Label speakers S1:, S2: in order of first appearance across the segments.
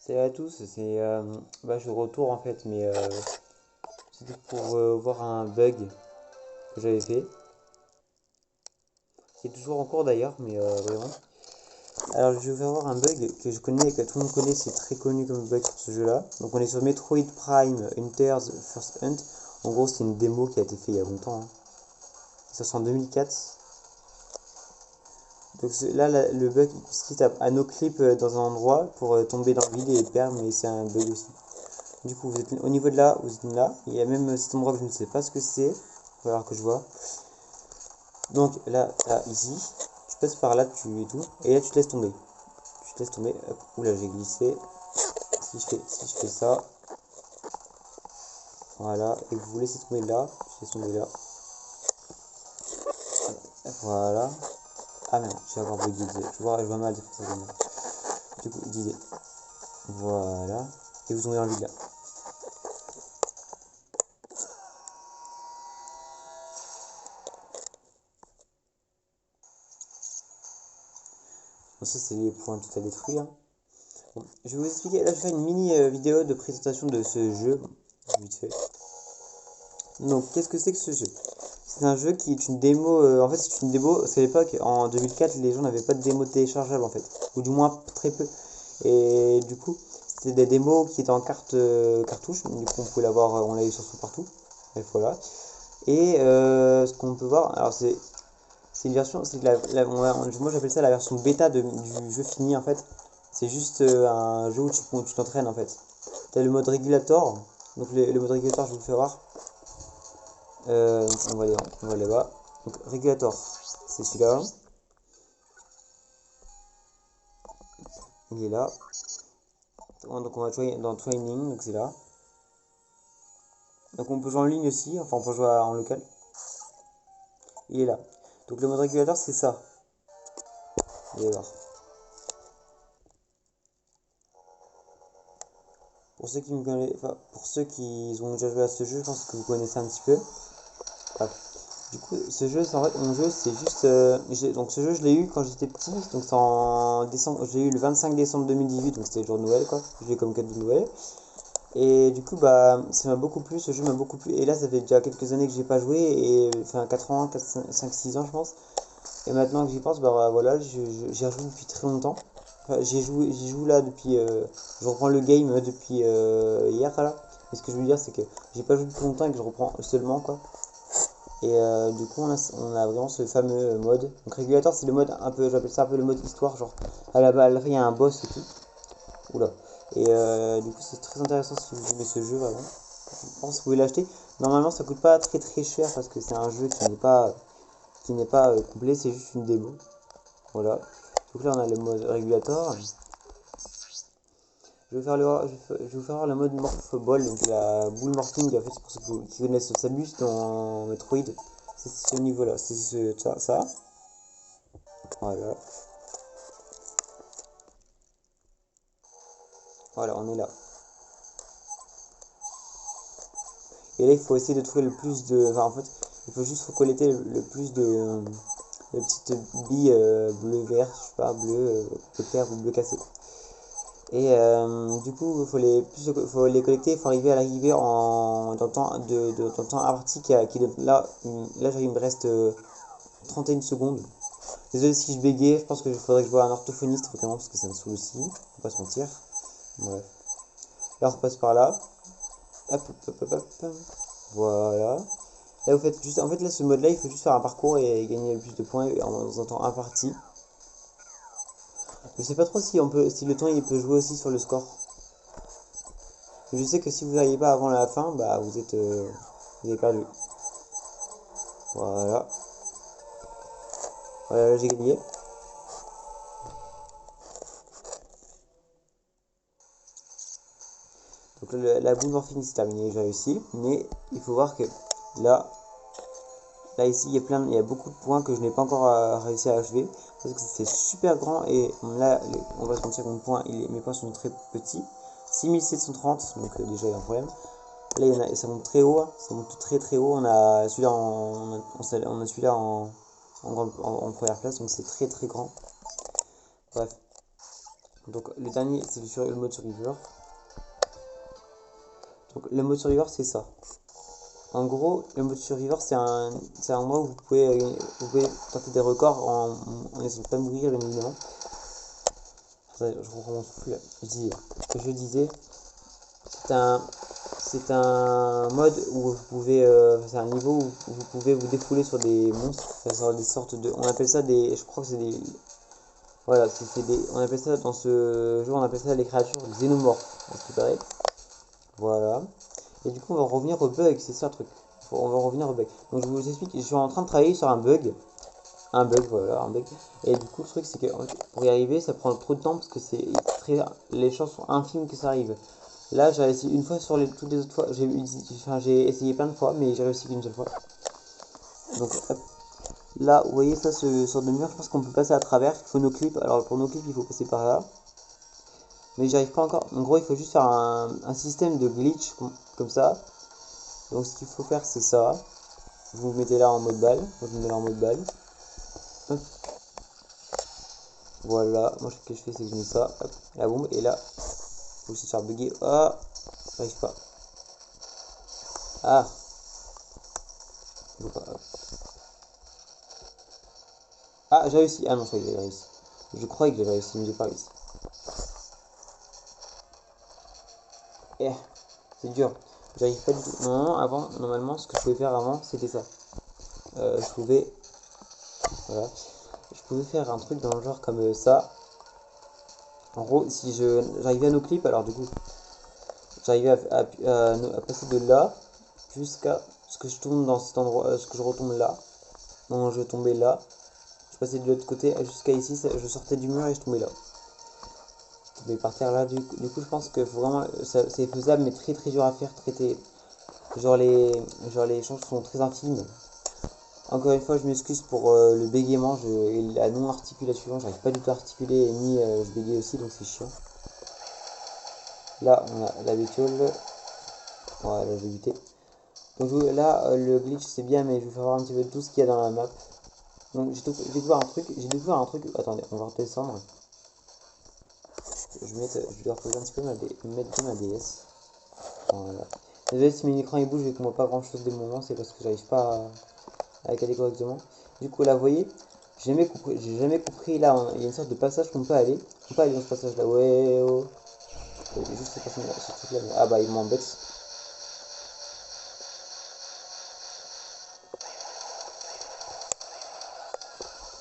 S1: Salut à tous, je suis de retour en fait, mais c'était pour voir un bug que j'avais fait, qui est toujours en cours d'ailleurs, mais vraiment. Alors je vais vous faire voir un bug que je connais, que tout le monde connaît, c'est très connu comme bug sur ce jeu-là. Donc on est sur Metroid Prime Hunter's First Hunt. En gros, c'est une démo qui a été faite il y a longtemps, hein. Ça sort en 2004. Donc le bug il consiste à no clip dans un endroit pour tomber dans le vide et perdre, mais c'est un bug aussi. Du coup, vous êtes au niveau de là, vous êtes là. Il y a même cet endroit que je ne sais pas ce que c'est. Il va falloir que je vois. Donc là, ici, tu passes par là, tu et tout. Et là, tu te laisses tomber. Tu te laisses tomber. Hop. Oula, j'ai glissé. Si je fais ça, voilà. Et vous vous laissez tomber là. Tu laisses tomber là. Voilà. Ah merde, j'ai encore bugué. Je vois mal de faire ça comme ça. Du coup, d'idée. Voilà. Et vous tombez dans le vide là. Donc ça, c'est les points tout à détruire. Bon, je vais vous expliquer. Là, je vais faire une mini vidéo de présentation de ce jeu. Vite fait. Donc, qu'est-ce que c'est que ce jeu? C'est un jeu qui est une démo. En fait, c'est une démo. Parce qu'à l'époque, en 2004, les gens n'avaient pas de démo téléchargeable en fait. Ou du moins très peu. Et du coup, c'était des démos qui étaient en cartouche. Du coup, on pouvait l'avoir, on l'a eu sur partout. Et voilà. Et ce qu'on peut voir, alors c'est une version. Moi, j'appelle ça la version bêta du jeu fini en fait. C'est juste un jeu où tu t'entraînes en fait. T'as le mode régulator. Donc, le mode régulator, je vous le fais voir. On va aller voir. Donc, Regulator, c'est celui-là. Il est là. Donc, on va jouer dans Training, donc c'est là. Donc, on peut jouer en ligne aussi, enfin, on peut jouer en local. Il est là. Donc, le mode régulateur, c'est ça. Vous allez voir. Pour ceux qui me connaissent, enfin, pour ceux qui ont déjà joué à ce jeu, je pense que vous connaissez un petit peu. Voilà. Du coup, ce jeu, en fait, mon jeu, c'est juste. Donc, ce jeu, je l'ai eu quand j'étais petit. Donc, c'est en décembre. Je l'ai eu le 25 décembre 2018. Donc, c'était le jour de Noël, quoi. Je l'ai eu comme cadeau de Noël. Et du coup, bah, ça m'a beaucoup plu. Ce jeu m'a beaucoup plu. Et là, ça fait déjà quelques années que j'ai pas joué. Et enfin, 4 ans, 4, 5, 6 ans, je pense. Et maintenant que j'y pense, bah voilà, j'y rejoue depuis très longtemps. Enfin, j'y joue là depuis. Je reprends le game depuis hier, là. Mais ce que je veux dire, c'est que j'ai pas joué depuis longtemps et que je reprends seulement, quoi. Et du coup, on a vraiment ce fameux mode. Donc, régulateur, c'est le mode un peu, j'appelle ça un peu le mode histoire. Genre, à la fin, il y a un boss et tout. Oula. Et du coup, c'est très intéressant si vous aimez ce jeu, vraiment. Je pense que vous pouvez l'acheter. Normalement, ça coûte pas très très cher parce que c'est un jeu qui n'est pas complet, c'est juste une démo. Voilà. Donc là, on a le mode régulateur. Je vais vous faire voir le mode Morph Ball, donc la boule morphing. En fait, c'est pour ceux qui connaissent Samus dans Metroid. C'est ce niveau-là, c'est ça. Voilà. Voilà, on est là. Et là, il faut essayer de trouver le plus de. Enfin, en fait, il faut juste collecter le plus de petites billes bleu vert, je sais pas, bleu clair ou bleu cassé. Et du coup, faut les collecter, il faut arriver à l'arrivée dans le temps dans le temps imparti là, il me reste 31 secondes. Désolé si je bégayais, je pense que faudrait que je voie un orthophoniste vraiment parce que ça me saoule aussi, faut pas se mentir. Bref. Là, on repasse par là. Hop, hop, hop, hop, hop. Voilà. Là, vous faites juste, en fait, là, ce mode-là, il faut juste faire un parcours et gagner le plus de points dans un temps imparti. Je sais pas trop si le temps il peut jouer aussi sur le score. Mais je sais que si vous n'arrivez pas avant la fin, bah vous avez perdu. Voilà. Voilà, j'ai gagné. Donc la boule morphine c'est terminé, j'ai réussi. Mais il faut voir que là, là ici, il y a beaucoup de points que je n'ai pas encore réussi à achever. Parce que c'est super grand et là, on va se mentir que mes points sont très petits. 6730, donc déjà il y a un problème. Là, ça monte très haut, hein. Ça monte très très haut. On a celui-là on a celui-là en première place, donc c'est très très grand. Bref. Donc le dernier c'est le mode survivor. Donc le mode survivor c'est ça. En gros, le mode survivor c'est un endroit où vous pouvez tenter des records en essayant de pas mourir bien évidemment. Ça, je reprends mon souffle. Je disais, c'est un mode où vous pouvez, c'est un niveau où vous pouvez vous défouler sur des monstres, enfin, sur des sortes de, on appelle ça des, je crois que c'est des, voilà, c'est des, on appelle ça dans ce jeu, on appelle ça les créatures xénomorphes, à ce qui paraît. Voilà. Et du coup, on va revenir au bug, c'est ça le truc. On va revenir au bug. Donc je vous explique, je suis en train de travailler sur un bug. Voilà, un bug. Et du coup, le truc, c'est que pour y arriver, ça prend trop de temps parce que les chances sont infimes que ça arrive. Là, j'ai réussi une fois sur toutes les autres fois. J'ai essayé plein de fois, mais j'ai réussi qu'une seule fois. Donc, hop. Là, vous voyez ça, ce sort de mur, je pense qu'on peut passer à travers. Il faut nos clips. Alors, pour nos clips, il faut passer par là. Mais j'y arrive pas encore. En gros, il faut juste faire un système de glitch comme ça. Donc, ce qu'il faut faire, c'est ça. Vous vous mettez là en mode balle. Moi, je me mets là en mode balle. Hop. Voilà. Moi, ce que je fais, c'est que je mets ça. Hop. La bombe. Et là, faut se faire bugger. Ah, j'arrive pas. Ah. Ah, j'ai réussi. Ah non, je croyais que j'avais réussi. Je croyais que j'avais réussi, mais j'ai pas réussi. Eh, c'est dur. J'arrive pas du tout. Non, avant, normalement, ce que je pouvais faire avant, c'était ça. Je pouvais. Voilà. Je pouvais faire un truc dans le genre comme ça. En gros, si j'arrivais à nos clips, alors du coup, j'arrivais à passer de là jusqu'à ce que je tombe dans cet endroit, ce que je retombe là. Non, je tombais là. Je passais de l'autre côté jusqu'à ici, je sortais du mur et je tombais là. Je vais partir là, du coup, je pense que vraiment, c'est faisable, mais très très dur à faire, traiter. Genre les chances sont très infimes. Encore une fois, je m'excuse pour le bégaiement et la non-articulation. J'arrive pas du tout à articuler, ni je bégaye aussi, donc c'est chiant. Là, on a la bétiole. Voilà, j'ai buté. Donc là, le glitch c'est bien, mais je vais faire voir un petit peu tout ce qu'il y a dans la map. Donc j'ai découvert un truc. Attendez, on va redescendre. Je dois reposer un petit peu mettre ma DS. Voilà. Désolé si mon écran il bouge et qu'on voit pas grand chose des moments, c'est parce que j'arrive pas à caler correctement. Du coup là vous voyez, j'ai jamais compris là, il y a une sorte de passage qu'on peut aller. On peut aller dans ce passage là, ouais oh. Juste ce truc là. Ah bah il m'embête.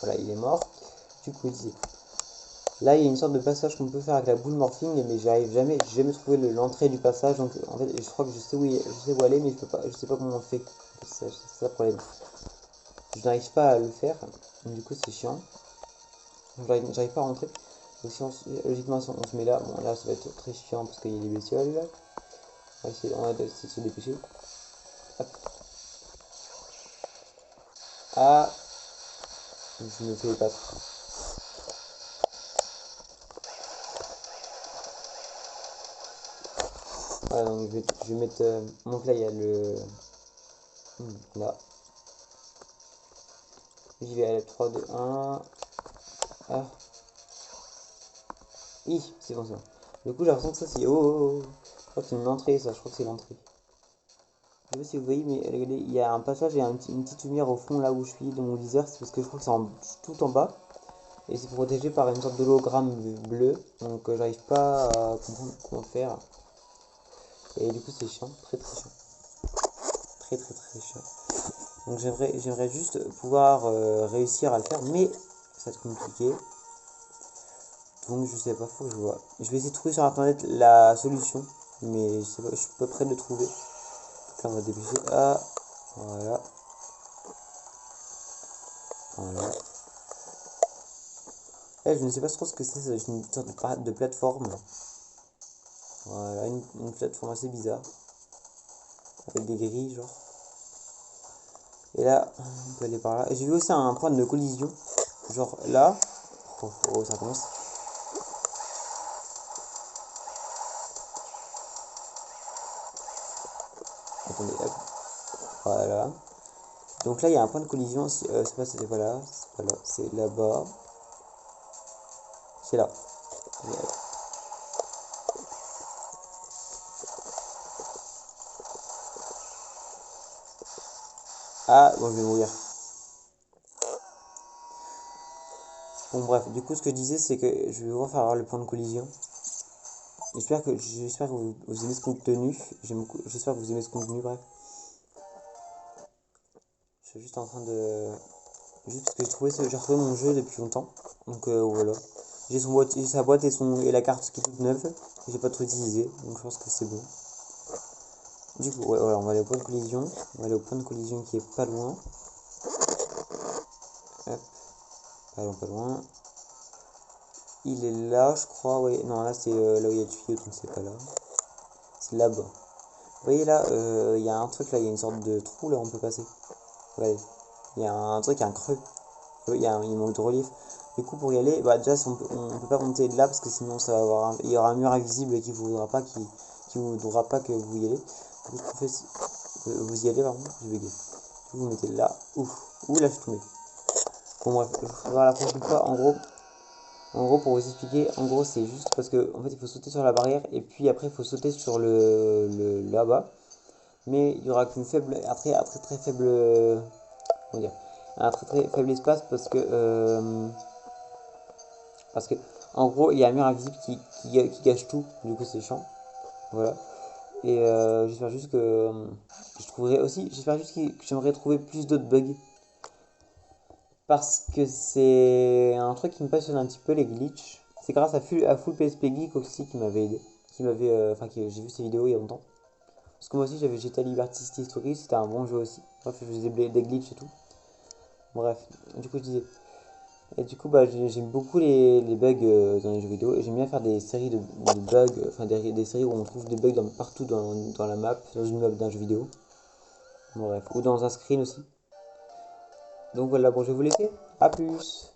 S1: Voilà, il est mort. Du coup ici. Là il y a une sorte de passage qu'on peut faire avec la boule morphing, mais j'ai jamais trouvé l'entrée du passage. Donc en fait je crois que je sais où aller, mais je sais pas comment on fait. C'est ça le problème. Je n'arrive pas à le faire, donc du coup c'est chiant. J'arrive pas à rentrer. Donc logiquement si on se met là, bon là ça va être très chiant parce qu'il y a des bestioles. On va essayer de se dépêcher. Hop. Ah, je me fais pas. Voilà, donc je vais mettre. Donc là il y a le. Là. J'y vais à la 3, 2, 1. Ah. C'est bon, c'est bon. Du coup j'ai l'impression que ça c'est. Oh. Je crois que c'est une entrée ça, je crois que c'est l'entrée. Je sais pas si vous voyez, mais regardez, il y a un passage et une petite lumière au fond là où je suis dans mon viseur, c'est parce que je crois que c'est tout en bas. Et c'est protégé par une sorte d'hologramme bleu, donc j'arrive pas à comprendre comment faire. Et du coup c'est chiant, très très chiant. Très chiant. Donc j'aimerais juste pouvoir réussir à le faire, mais ça va être compliqué. Donc je sais pas, faut que je vois. Je vais essayer de trouver sur internet la solution, mais je sais pas, je suis pas prêt de le trouver. Donc là on va dépêcher. Ah, voilà. Voilà. Là je ne sais pas trop ce que c'est une sorte de plateforme. Voilà, une plateforme assez bizarre. Avec des grilles genre. Et là, on peut aller par là. J'ai vu aussi un point de collision. Genre là. Oh, ça commence. Attendez, hop. Voilà. Donc là, il y a un point de collision. C'est pas, voilà. C'est pas là. C'est là-bas. C'est là. Ah, bon, je vais mourir. Bon, bref, du coup, ce que je disais, c'est que je vais devoir faire le point de collision. J'espère que vous aimez ce contenu. J'espère que vous aimez ce contenu, bref. Je suis juste en train de... Juste parce que j'ai retrouvé mon jeu depuis longtemps. Donc voilà. J'ai sa boîte et la carte qui est toute neuve. J'ai pas trop utilisé, donc je pense que c'est bon. Du coup, ouais, voilà, on va aller au point de collision. On va aller au point de collision qui est pas loin. Hop, pas loin, pas loin. Il est là, je crois, ouais. Non, là c'est là où il y a le tuyau, donc c'est pas là. C'est là-bas. Vous voyez là, il y a un truc là, il y a une sorte de trou là, on peut passer. Regardez. Il y a un truc, un creux. Il manque de relief. Du coup, pour y aller, bah déjà, on peut pas monter de là parce que sinon ça va avoir il y aura un mur invisible qui vous voudra pas, qui vous voudra pas que vous y allez. Du coup, ce qu'on fait, vous y allez, pardon, j'ai bugué. Du coup, vous mettez là, ouf, ouh là, je suis tombé. Bon, bref, je vais voir la prochaine fois. En gros, pour vous expliquer, en gros, c'est juste parce que en fait, il faut sauter sur la barrière et puis après, il faut sauter sur le là-bas. Mais il y aura qu'une faible, un très très faible, comment dire, un très très faible espace parce que en gros, il y a un mur invisible qui gâche tout. Du coup, c'est chiant. Voilà. Et j'espère juste que je trouverai aussi, j'espère juste que j'aimerais trouver plus d'autres bugs. Parce que c'est un truc qui me passionne un petit peu, les glitches. C'est grâce à Full PSP Geek aussi qui m'avait aidé. J'ai vu ses vidéos il y a longtemps. Parce que moi aussi j'avais GTA Liberty City Stories, c'était un bon jeu aussi. Bref, je faisais des glitches et tout. Bref, du coup je disais. Et du coup, bah, j'aime beaucoup les bugs dans les jeux vidéo. Et j'aime bien faire des séries de bugs, enfin des séries où on trouve des bugs partout dans la map, dans une map d'un jeu vidéo. Bref, ou dans un screen aussi. Donc voilà, bon, je vais vous laisser. A plus!